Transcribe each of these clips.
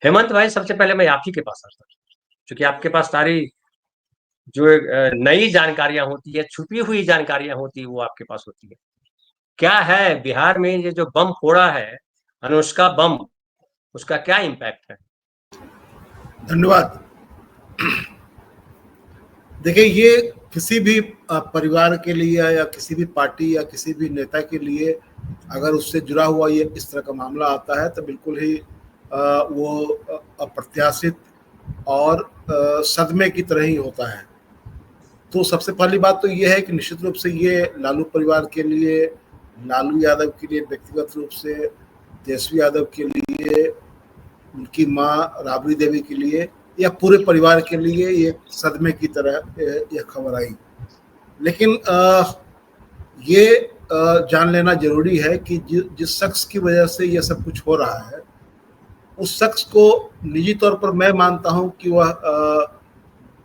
हेमंत भाई, सबसे पहले मैं आप ही के पास आता हूँ, क्योंकि आपके पास सारी जो नई जानकारियां होती है, छुपी हुई जानकारियां होती है, वो आपके पास होती है। क्या है बिहार में ये जो बम फोड़ा है, अनुष्का बम, उसका क्या इम्पैक्ट है? धन्यवाद। देखिए, ये किसी भी परिवार के लिए या किसी भी पार्टी या किसी भी नेता के लिए अगर उससे जुड़ा हुआ ये इस तरह का मामला आता है तो बिल्कुल ही वो अप्रत्याशित और सदमे की तरह ही होता है। तो सबसे पहली बात तो ये है कि निश्चित रूप से ये लालू परिवार के लिए, लालू यादव के लिए व्यक्तिगत रूप से, तेजस्वी यादव के लिए, उनकी माँ राबड़ी देवी के लिए या पूरे परिवार के लिए ये सदमे की तरह ये खबर आई। लेकिन ये जान लेना जरूरी है कि जिस शख्स की वजह से ये सब कुछ हो रहा है, उस शख्स को निजी तौर पर मैं मानता हूं कि वह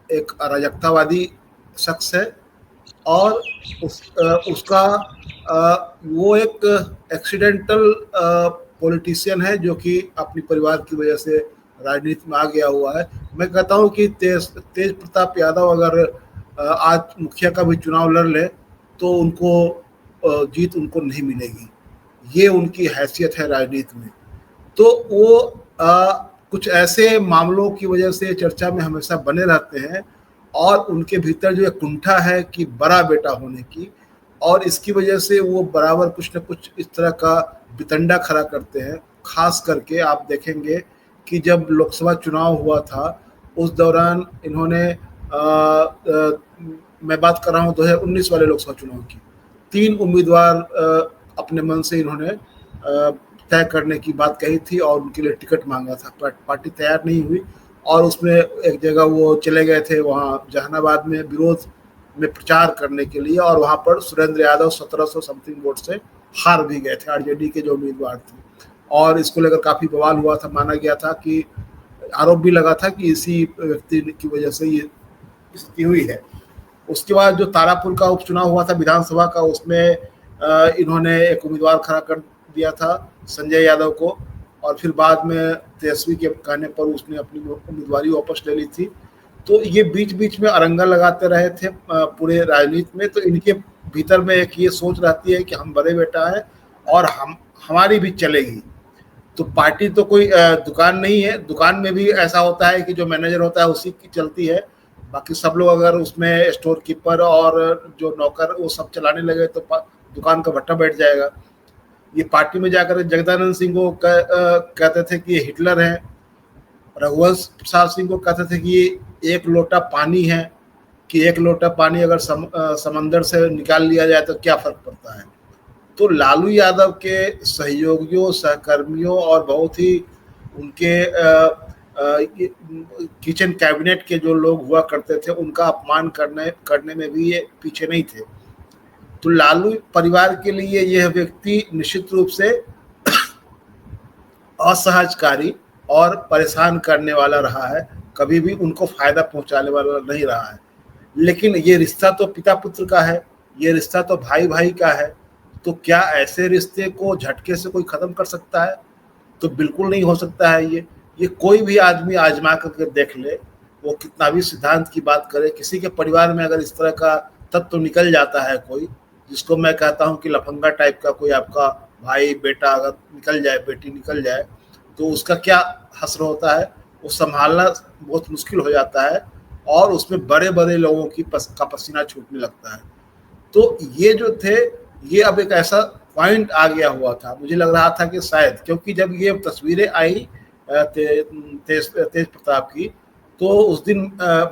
एक अराजकतावादी शख्स है और उसका वो एक एक्सीडेंटल पॉलिटिशियन है जो कि अपनी परिवार की वजह से राजनीति में आ गया हुआ है। मैं कहता हूं कि तेज प्रताप यादव अगर आज मुखिया का भी चुनाव लड़ ले तो उनको जीत उनको नहीं मिलेगी। ये उनकी हैसियत है राजनीति में। तो वो कुछ ऐसे मामलों की वजह से चर्चा में हमेशा बने रहते हैं और उनके भीतर जो एक कुंठा है कि बड़ा बेटा होने की, और इसकी वजह से वो बराबर कुछ न कुछ इस तरह का बितंडा खड़ा करते हैं। खास करके आप देखेंगे कि जब लोकसभा चुनाव हुआ था उस दौरान इन्होंने मैं बात कर रहा हूँ 2019 वाले लोकसभा चुनाव की, 3 उम्मीदवार अपने मन से इन्होंने तय करने की बात कही थी और उनके लिए टिकट मांगा था। पार्टी तैयार नहीं हुई और उसमें एक जगह वो चले गए थे वहाँ जहानाबाद में विरोध में प्रचार करने के लिए, और वहाँ पर सुरेंद्र यादव 1700 समथिंग वोट से हार भी गए थे, आरजेडी के जो उम्मीदवार थे। और इसको लेकर काफ़ी बवाल हुआ था, माना गया था कि आरोप भी लगा था कि इसी व्यक्ति की वजह से ये स्थिति हुई है। उसके बाद जो तारापुर का उपचुनाव हुआ था विधानसभा का, उसमें इन्होंने एक उम्मीदवार खड़ा कर दिया था संजय यादव को, और फिर बाद में तेजस्वी के कहने पर उसने अपनी उम्मीदवारी वापस ले ली थी। तो ये बीच बीच में अरंगा लगाते रहे थे पूरे राजनीति में। तो इनके भीतर में एक ये सोच रहती है कि हम बड़े बेटा है और हमारी भी चलेगी। तो पार्टी तो कोई दुकान नहीं है, दुकान में भी ऐसा होता है कि जो मैनेजर होता है उसी की चलती है, बाकी सब लोग अगर उसमें स्टोर कीपर और जो नौकर वो सब चलाने लगे तो दुकान का भट्टा बैठ जाएगा। ये पार्टी में जाकर जगदानंद सिंह को कहते थे कि ये हिटलर है, रघुवंश प्रसाद सिंह को कहते थे कि ये एक लोटा पानी है, कि एक लोटा पानी अगर समंदर से निकाल लिया जाए तो क्या फर्क पड़ता है। तो लालू यादव के सहयोगियों, सहकर्मियों और बहुत ही उनके किचन कैबिनेट के जो लोग हुआ करते थे उनका अपमान करने में भी ये पीछे नहीं थे। तो लालू परिवार के लिए यह व्यक्ति निश्चित रूप से असहजकारी और परेशान करने वाला रहा है, कभी भी उनको फायदा पहुंचाने वाला नहीं रहा है। लेकिन ये रिश्ता तो पिता पुत्र का है, ये रिश्ता तो भाई भाई का है। तो क्या ऐसे रिश्ते को झटके से कोई खत्म कर सकता है? तो बिल्कुल नहीं हो सकता है। ये कोई भी आदमी आजमा करके देख ले, वो कितना भी सिद्धांत की बात करे, किसी के परिवार में अगर इस तरह का तत्व तो निकल जाता है कोई, जिसको मैं कहता हूँ कि लफंगा टाइप का कोई आपका भाई बेटा अगर निकल जाए, बेटी निकल जाए, तो उसका क्या हश्र होता है, वो संभालना बहुत मुश्किल हो जाता है और उसमें बड़े बड़े लोगों का पसीना छूटने लगता है। तो ये जो थे, ये अब एक ऐसा पॉइंट आ गया हुआ था, मुझे लग रहा था कि शायद, क्योंकि जब ये तस्वीरें आई तेज प्रताप की, तो उस दिन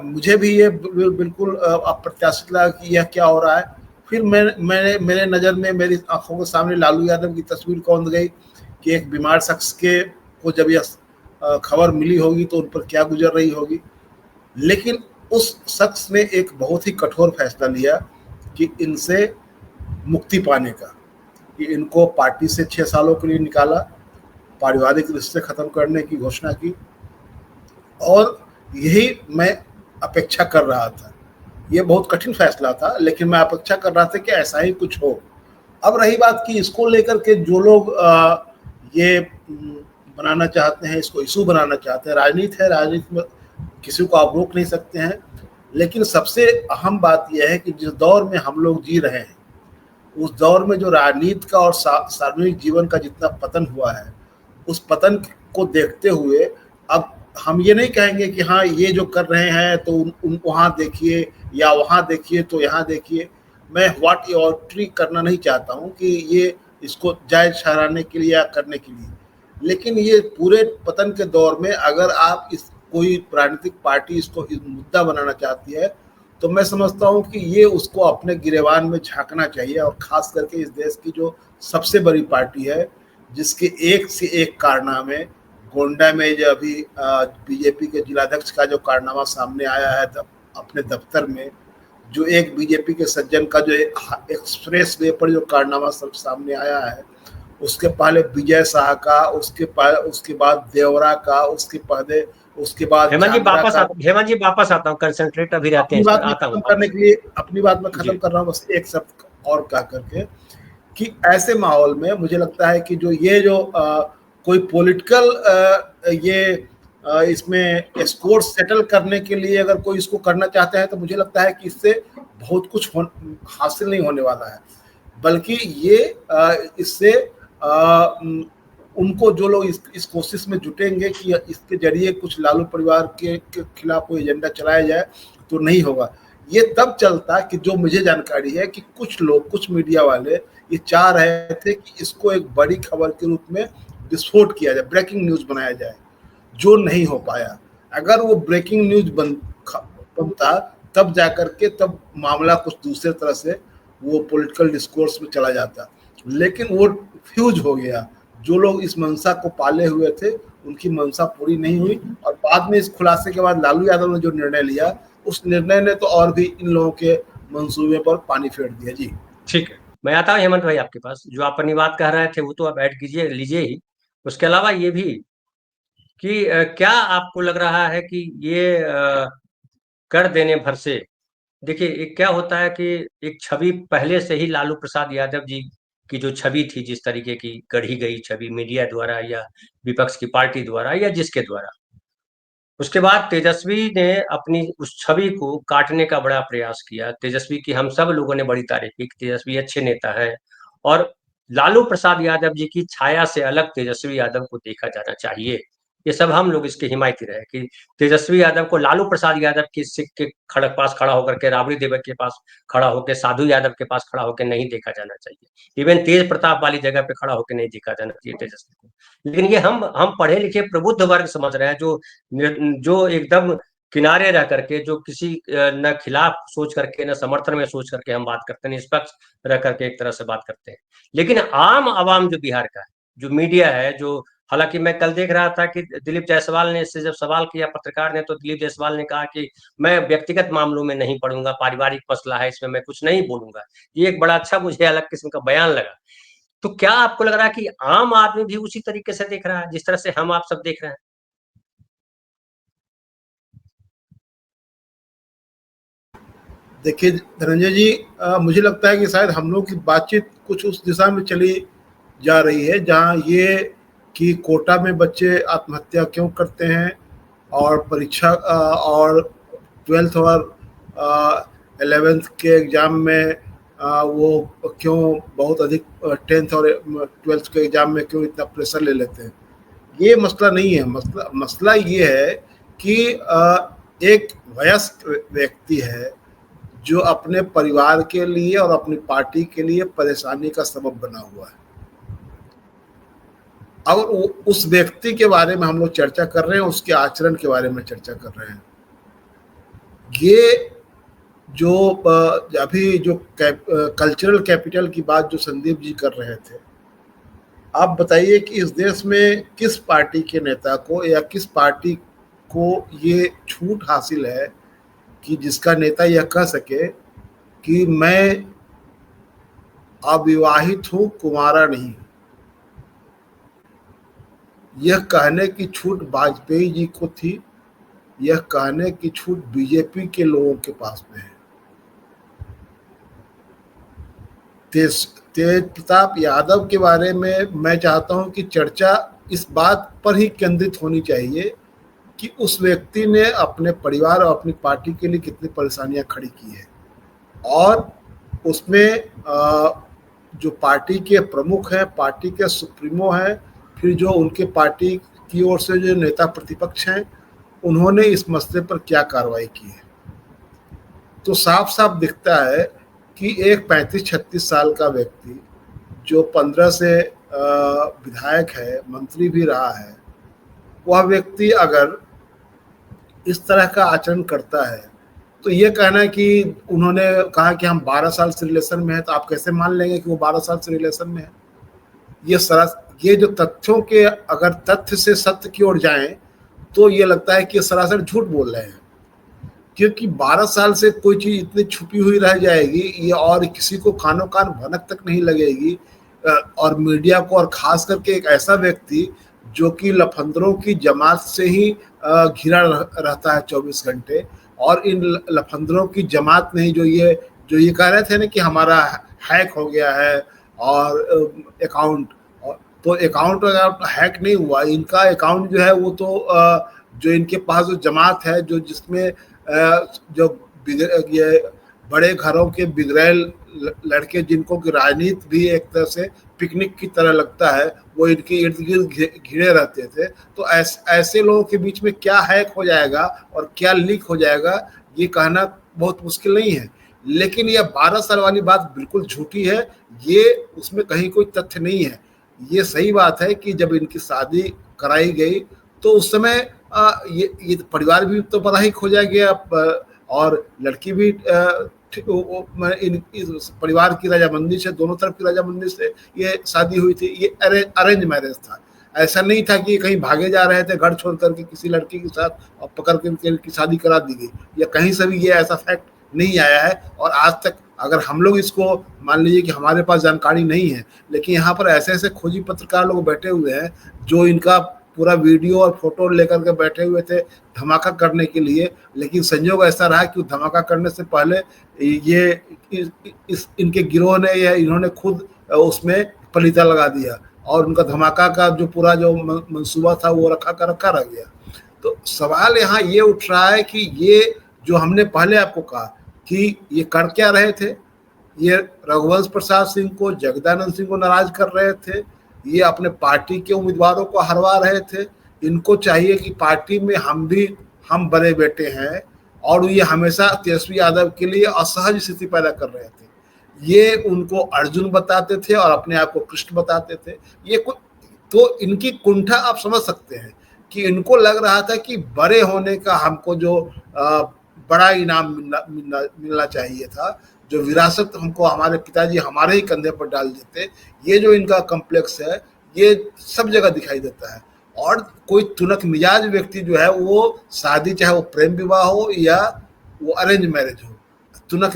मुझे भी ये बिल्कुल अप्रत्याशित लगा कि यह क्या हो रहा है। फिर मेरे नज़र में, मेरी आंखों के सामने लालू यादव की तस्वीर कौंध गई कि एक बीमार शख्स को जब यह खबर मिली होगी तो उन पर क्या गुजर रही होगी। लेकिन उस शख्स ने एक बहुत ही कठोर फैसला लिया कि इनसे मुक्ति पाने का, कि इनको पार्टी से 6 सालों के लिए निकाला, पारिवारिक रिश्ते खत्म करने की घोषणा की, और यही मैं अपेक्षा कर रहा था। ये बहुत कठिन फैसला था, लेकिन मैं अपेक्षा कर रहा था कि ऐसा ही कुछ हो। अब रही बात कि इसको लेकर के जो लोग ये बनाना चाहते हैं, इसको इशू बनाना चाहते हैं, राजनीति है, राजनीति में किसी को आप रोक नहीं सकते हैं। लेकिन सबसे अहम बात यह है कि जिस दौर में हम लोग जी रहे हैं, उस दौर में जो राजनीति का और सार्वजनिक जीवन का जितना पतन हुआ है, उस पतन को देखते हुए अब हम ये नहीं कहेंगे कि हाँ ये जो कर रहे हैं तो उन वहाँ देखिए या वहाँ देखिए तो यहाँ देखिए। मैं व्हाट ऑल्ट्री करना नहीं चाहता हूँ कि ये इसको जायज ठहराने के लिए या करने के लिए, लेकिन ये पूरे पतन के दौर में अगर आप इस कोई राजनीतिक पार्टी इसको इस मुद्दा बनाना चाहती है तो मैं समझता हूँ कि ये उसको अपने गिरेबान में झांकना चाहिए। और खास करके इस देश की जो सबसे बड़ी पार्टी है, जिसके एक से एक कारनामे, गोंडा में जो अभी बीजेपी के जिलाध्यक्ष का जो कारनामा सामने आया है अपने दफ्तर में, जो एक बीजेपी के सज्जन का जो एक्सप्रेस वे पर जो कारनामा सब सामने आया है, उसके पहले विजय शाह का, उसके बाद देवरा का, उसके बाद हेमंत जी वापस आता हूँ, कंसंट्रेट अभी रहते हैं, आता हूँ करने के लिए अपनी बात में खत्म कर रहा हूँ बस एक शब्द और कह करके कि ऐसे माहौल में मुझे लगता है कि जो ये जो कोई पॉलिटिकल इसमें स्कोर सेटल करने के लिए अगर कोई इसको करना चाहते हैं तो मुझे लगता है कि इससे बहुत कुछ हासिल नहीं होने वाला है, बल्कि ये इससे उनको जो लोग इस कोशिश में जुटेंगे कि इसके जरिए कुछ लालू परिवार के खिलाफ कोई एजेंडा चलाया जाए तो नहीं होगा। ये तब चलता कि जो मुझे जानकारी है कि कुछ लोग, कुछ मीडिया वाले ये चाह रहे थे कि इसको एक बड़ी खबर के रूप में विस्फोट किया जाए, ब्रेकिंग न्यूज बनाया जाए, जो नहीं हो पाया। अगर वो ब्रेकिंग न्यूज बनता तब जाकर के तब मामला कुछ दूसरे तरह से वो पॉलिटिकल डिस्कोर्स में चला जाता, लेकिन वो फ्यूज हो गया। जो लोग इस मंशा को पाले हुए थे उनकी मंशा पूरी नहीं हुई, और बाद में इस खुलासे के बाद लालू यादव ने जो निर्णय लिया, उस निर्णय ने तो और भी इन लोगों के मंसूबे पर पानी फेर दिया। जी ठीक है, मैं आता हूँ हेमंत भाई आपके पास। जो आप अपनी बात कह रहे थे वो तो आप ऐड कीजिए, लीजिए ही। उसके अलावा ये भी कि क्या आपको लग रहा है कि ये कर देने भर से, देखिए एक क्या होता है कि एक छवि पहले से ही लालू प्रसाद यादव जी की जो छवि थी, जिस तरीके की गढ़ी गई छवि मीडिया द्वारा या विपक्ष की पार्टी द्वारा या जिसके द्वारा, उसके बाद तेजस्वी ने अपनी उस छवि को काटने का बड़ा प्रयास किया। तेजस्वी की हम सब लोगों ने बड़ी तारीफ की, तेजस्वी अच्छे नेता है, और लालू प्रसाद यादव जी की छाया से अलग तेजस्वी यादव को देखा जाना चाहिए। ये सब हम लोग इसके हिमायती रहे कि तेजस्वी यादव को लालू प्रसाद यादव की सिख के पास खड़ा होकर के, राबड़ी देवी के पास खड़ा होकर, साधु यादव के पास खड़ा होकर नहीं देखा जाना चाहिए। इवन तेज प्रताप वाली जगह पे खड़ा होकर नहीं देखा जाना चाहिए तेजस्वी को। लेकिन ये हम पढ़े लिखे प्रबुद्ध वर्ग समझ रहे हैं, जो एकदम किनारे रह करके, जो किसी न खिलाफ सोच करके न समर्थन में सोच करके हम बात करते हैं, निष्पक्ष रह करके एक तरह से बात करते हैं। लेकिन आम आवाम जो बिहार का है, जो मीडिया है, जो हालांकि मैं कल देख रहा था कि दिलीप जायसवाल ने इससे जब सवाल किया पत्रकार ने, तो दिलीप जायसवाल ने कहा कि मैं व्यक्तिगत मामलों में नहीं पढ़ूंगा, पारिवारिक मसला है, इसमें मैं कुछ नहीं बोलूंगा। ये एक बड़ा अच्छा मुझे अलग किस्म का बयान लगा। तो क्या आपको लग रहा है कि आम आदमी भी उसी तरीके से देख रहा है जिस तरह से हम आप सब देख रहे हैं? देखिए धनंजय जी, मुझे लगता है कि शायद हम लोग की बातचीत कुछ उस दिशा में चली जा रही है जहां ये कि कोटा में बच्चे आत्महत्या क्यों करते हैं, और परीक्षा और 12th और 11th के एग्ज़ाम में वो क्यों बहुत अधिक 10th और 12th के एग्ज़ाम में क्यों इतना प्रेशर ले लेते हैं। ये मसला नहीं है। मसला ये है कि एक वयस्क व्यक्ति है जो अपने परिवार के लिए और अपनी पार्टी के लिए परेशानी का सबब बना हुआ है। अब उस व्यक्ति के बारे में हम लोग चर्चा कर रहे हैं, उसके आचरण के बारे में चर्चा कर रहे हैं। ये जो अभी जो कल्चरल कैपिटल की बात जो संदीप जी कर रहे थे, आप बताइए कि इस देश में किस पार्टी के नेता को या किस पार्टी को ये छूट हासिल है कि जिसका नेता यह कह सके कि मैं अविवाहित हूं, कुंवारा नहीं। यह कहने की छूट वाजपेयी जी को थी, यह कहने की छूट बीजेपी के लोगों के पास में है। तेज प्रताप यादव के बारे में मैं चाहता हूं कि चर्चा इस बात पर ही केंद्रित होनी चाहिए कि उस व्यक्ति ने अपने परिवार और अपनी पार्टी के लिए कितनी परेशानियां खड़ी की है, और उसमें जो पार्टी के प्रमुख हैं, पार्टी के सुप्रीमो हैं, फिर जो उनके पार्टी की ओर से जो नेता प्रतिपक्ष हैं, उन्होंने इस मसले पर क्या कार्रवाई की है। तो साफ साफ दिखता है कि एक 35-36 साल का व्यक्ति जो 15 से विधायक है, मंत्री भी रहा है, वह व्यक्ति अगर इस तरह का आचरण करता है तो ये कहना कि उन्होंने कहा कि हम 12 साल से रिलेशन में है, तो आप कैसे मान लेंगे कि वो 12 साल से रिलेशन में है। ये जो तथ्यों के अगर तथ्य से सत्य की ओर जाएं तो ये लगता है कि सरासर झूठ बोल रहे हैं, क्योंकि 12 साल से कोई चीज इतनी छुपी हुई रह जाएगी ये और किसी को कानों कान भनक तक नहीं लगेगी। और मीडिया को, और खास करके एक ऐसा व्यक्ति जो कि लफंदरों की जमात से ही घिरा रहता है 24 घंटे, और इन लफंदरों की जमात ने जो ये कह रहे थे ना कि हमारा हैक हो गया है और अकाउंट, तो अकाउंट हैक नहीं हुआ, इनका अकाउंट जो है वो तो जो इनके पास जो जमात है जो जिसमें जो ये बड़े घरों के बिगड़ैल लड़के जिनको की राजनीति भी एक तरह से पिकनिक की तरह लगता है, वो इनके इर्द गिर्द घिरे रहते थे। तो ऐसे लोगों के बीच में क्या हैक हो जाएगा और क्या लीक हो जाएगा ये कहना बहुत मुश्किल नहीं है। लेकिन यह 12 साल वाली बात बिल्कुल झूठी है, ये उसमें कहीं कोई तथ्य नहीं है। ये सही बात है कि जब इनकी शादी कराई गई तो उस समय ये परिवार भी तो बड़ा ही खोजा गया, और लड़की भी इस परिवार की रजामंदी से, दोनों तरफ की रजामंदी से ये शादी हुई थी। ये अरेंज मैरिज था, ऐसा नहीं था कि कहीं भागे जा रहे थे घर छोड़ करके किसी लड़की के साथ और पकड़ के इनकी शादी करा दी गई, या कहीं से भी ये ऐसा फैक्ट नहीं आया है। और आज तक अगर हम लोग इसको मान लीजिए कि हमारे पास जानकारी नहीं है, लेकिन यहाँ पर ऐसे ऐसे खोजी पत्रकार लोग बैठे हुए हैं जो इनका पूरा वीडियो और फोटो लेकर के बैठे हुए थे धमाका करने के लिए। लेकिन संयोग ऐसा रहा कि धमाका करने से पहले ये इनके गिरोह ने या इन्होंने खुद उसमें पलीता लगा दिया और उनका धमाका का जो पूरा जो मंसूबा था वो रखा रह गया। तो सवाल यहाँ ये उठ रहा है कि ये जो हमने पहले आपको कहा कि ये कर क्या रहे थे, ये रघुवंश प्रसाद सिंह को, जगदानंद सिंह को नाराज कर रहे थे, ये अपने पार्टी के उम्मीदवारों को हरवा रहे थे। इनको चाहिए कि पार्टी में हम बड़े बेटे हैं, और ये हमेशा तेजस्वी यादव के लिए असहज स्थिति पैदा कर रहे थे। ये उनको अर्जुन बताते थे और अपने आप को कृष्ण बताते थे। ये कुछ तो इनकी कुंठा आप समझ सकते हैं कि इनको लग रहा था कि बड़े होने का हमको जो बड़ा इनाम मिलना चाहिए था, जो विरासत हमको हमारे पिताजी हमारे ही कंधे पर डाल देते। ये जो इनका कॉम्प्लेक्स है ये सब जगह दिखाई देता है। और कोई तुनक मिजाज व्यक्ति जो है वो शादी, चाहे वो प्रेम विवाह हो या वो अरेंज मैरिज हो, तुनक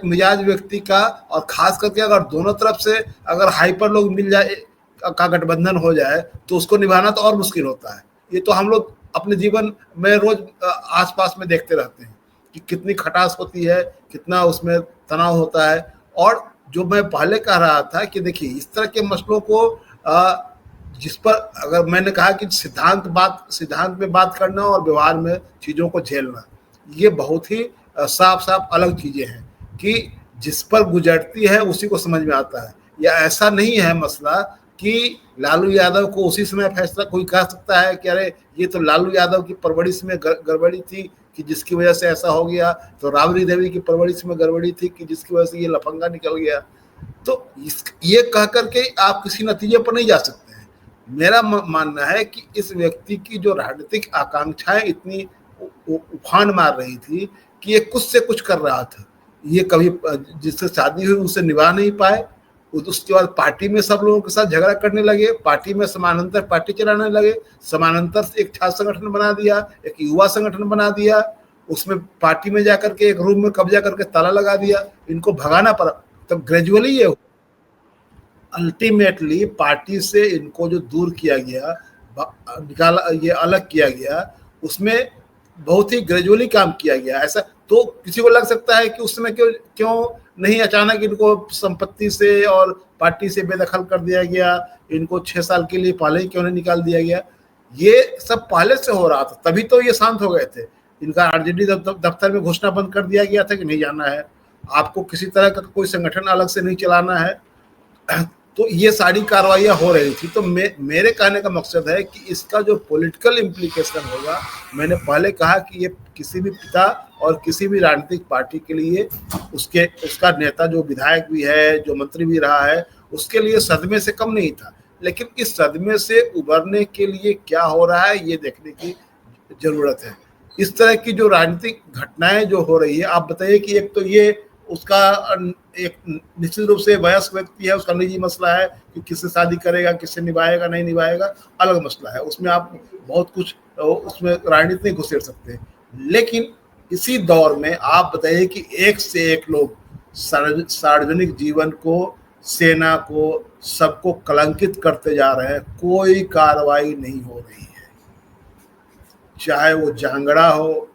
मिजाज व्यक्ति का, और खास करके अगर दोनों तरफ से अगर हाइपर लोग मिल जाए का गठबंधन हो जाए तो उसको निभाना तो और मुश्किल होता है। ये तो हम लोग अपने जीवन में रोज आसपास में देखते रहते हैं कि कितनी खटास होती है, कितना उसमें तनाव होता है। और जो मैं पहले कह रहा था कि देखिए इस तरह के मसलों को जिस पर अगर मैंने कहा कि सिद्धांत में बात करना और व्यवहार में चीज़ों को झेलना, ये बहुत ही साफ साफ अलग चीज़ें हैं कि जिस पर गुजरती है उसी को समझ में आता है। या ऐसा नहीं है मसला कि लालू यादव को उसी समय फैसला कोई कह सकता है कि अरे ये तो लालू यादव की परवरिश में गड़बड़ी थी कि जिसकी वजह से ऐसा हो गया, तो राबड़ी देवी की परवरिश में गड़बड़ी थी कि जिसकी वजह से ये लफंगा निकल गया। तो ये कह करके आप किसी नतीजे पर नहीं जा सकते हैं। मेरा मानना है कि इस व्यक्ति की जो राजनीतिक आकांक्षाएं इतनी उफान मार रही थी कि ये कुछ से कुछ कर रहा था। ये कभी जिससे शादी हुई उससे निभा नहीं पाए, उसके बाद पार्टी में सब लोगों के साथ झगड़ा करने लगे, पार्टी में समानांतर पार्टी चलाने लगे, समानांतर से एक छात्र संगठन बना दिया, एक युवा संगठन बना दिया, उसमें पार्टी में जाकर के एक रूम में कब्जा करके ताला लगा दिया, इनको भगाना पड़ा। तब ग्रेजुअली ये अल्टीमेटली पार्टी से इनको जो दूर किया गया, निकाला, ये अलग किया गया, उसमें बहुत ही ग्रेजुअली काम किया गया। ऐसा तो किसी को लग सकता है कि उस समय क्यों नहीं अचानक इनको संपत्ति से और पार्टी से बेदखल कर दिया गया, इनको 6 साल के लिए पहले ही क्यों नहीं निकाल दिया गया? ये सब पहले से हो रहा था, तभी तो ये शांत हो गए थे। इनका आरजेडी दफ्तर में घोषणा बंद कर दिया गया था कि नहीं जाना है, आपको किसी तरह का कोई संगठन अलग से नहीं चलाना है। तो ये सारी कार्रवाइयां हो रही थी। तो मेरे कहने का मकसद है कि इसका जो पॉलिटिकल इम्प्लीकेशन होगा, मैंने पहले कहा कि ये किसी भी पिता और किसी भी राजनीतिक पार्टी के लिए उसका नेता जो विधायक भी है, जो मंत्री भी रहा है, उसके लिए सदमे से कम नहीं था। लेकिन इस सदमे से उबरने के लिए क्या हो रहा है ये देखने की जरूरत है। इस तरह की जो राजनीतिक घटनाएं जो हो रही है, आप बताइए कि एक तो ये उसका एक निश्चित रूप से वयस्क व्यक्ति है, उसका निजी मसला है कि किससे शादी करेगा, किससे निभाएगा नहीं निभाएगा, अलग मसला है, उसमें आप बहुत कुछ उसमें राजनीति नहीं घुसेड़ सकते हैं। लेकिन इसी दौर में आप बताइए कि एक से एक लोग सार्वजनिक जीवन को, सेना को, सबको कलंकित करते जा रहे हैं, कोई कार्रवाई नहीं हो रही है। चाहे वो जांगड़ा हो,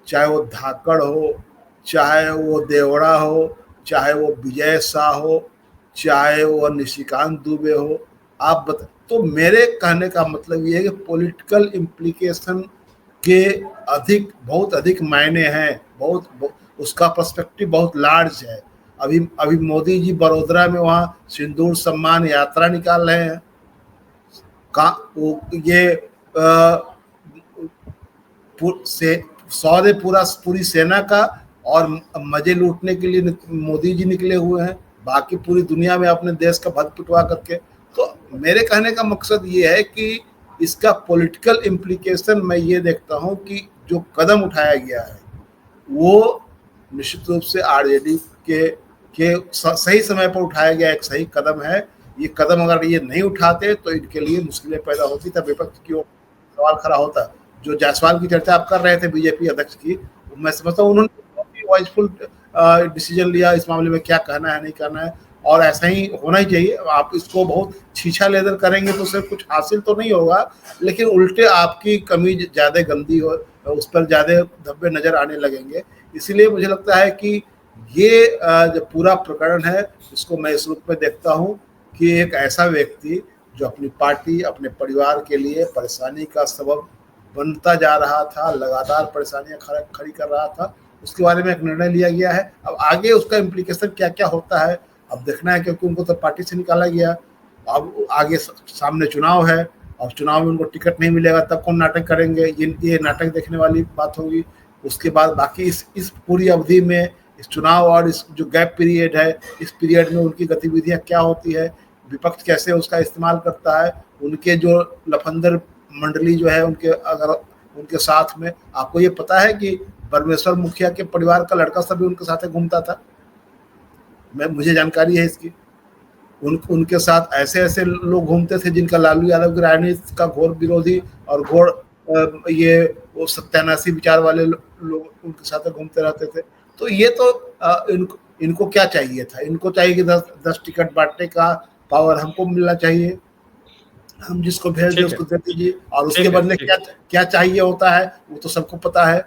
चाहे वो धाकड़ हो, चाहे वो देवड़ा हो, चाहे वो विजय शाह हो, चाहे वो निशिकांत दुबे हो, आप बता। तो मेरे कहने का मतलब ये है कि पॉलिटिकल इम्प्लीकेशन के बहुत अधिक मायने हैं, बहुत उसका पर्सपेक्टिव बहुत लार्ज है। अभी मोदी जी बड़ोदरा में वहाँ सिंदूर सम्मान यात्रा निकाल रहे हैं। ये पूरी सेना का और मजे लूटने के लिए मोदी जी निकले हुए हैं, बाकी पूरी दुनिया में अपने देश का भद पिटवा करके। तो मेरे कहने का मकसद ये है कि इसका पॉलिटिकल इम्प्लीकेशन मैं ये देखता हूँ कि जो कदम उठाया गया है वो निश्चित रूप से आरजेडी के सही समय पर उठाया गया एक सही कदम है। ये कदम अगर ये नहीं उठाते तो इनके लिए मुश्किलें पैदा होती, तब विपक्ष की ओर सवाल खड़ा होता। जो जायसवाल की चर्चा आप कर रहे थे बीजेपी अध्यक्ष की, मैं समझता हूँ उन्होंने वाइजफुल डिसीजन लिया इस मामले में, क्या कहना है नहीं कहना है, और ऐसा ही होना ही चाहिए। आप इसको बहुत छीछा लेदर करेंगे तो सिर्फ कुछ हासिल तो नहीं होगा, लेकिन उल्टे आपकी कमीज ज़्यादा गंदी हो, उस पर ज़्यादा धब्बे नजर आने लगेंगे। इसीलिए मुझे लगता है कि ये जो पूरा प्रकरण है इसको मैं इस रूप में देखता हूँ कि एक ऐसा व्यक्ति जो अपनी पार्टी, अपने परिवार के लिए परेशानी का सबब बनता जा रहा था, लगातार परेशानियां खड़ी कर रहा था, उसके बारे में एक निर्णय लिया गया है। अब आगे उसका इम्प्लीकेशन क्या क्या होता है अब देखना है, क्योंकि उनको तो पार्टी से निकाला गया। अब आगे सामने चुनाव है और चुनाव में उनको टिकट नहीं मिलेगा, तब कौन नाटक करेंगे, ये नाटक देखने वाली बात होगी। उसके बाद बाकी इस पूरी अवधि में इस चुनाव और इस जो गैप पीरियड है, इस पीरियड में उनकी गतिविधियां क्या होती है, विपक्ष कैसे उसका इस्तेमाल करता है, उनके जो लफंदर मंडली जो है उनके साथ में। आपको ये पता है कि परमेश्वर मुखिया के परिवार का लड़का सब भी उनके साथ घूमता था, मुझे जानकारी है इसकी। उनके साथ ऐसे लोग घूमते थे जिनका लालू यादव की राजनीति का घोर विरोधी और घोर ये वो सत्यानाशी विचार वाले लोग उनके साथ घूमते रहते थे। तो ये तो इनको क्या चाहिए था, इनको चाहिए कि 10 टिकट बांटने का पावर हमको मिलना चाहिए, हम जिसको भेज दें उसको दे दीजिए, और उसके बदले क्या चाहिए होता है वो तो सबको पता है।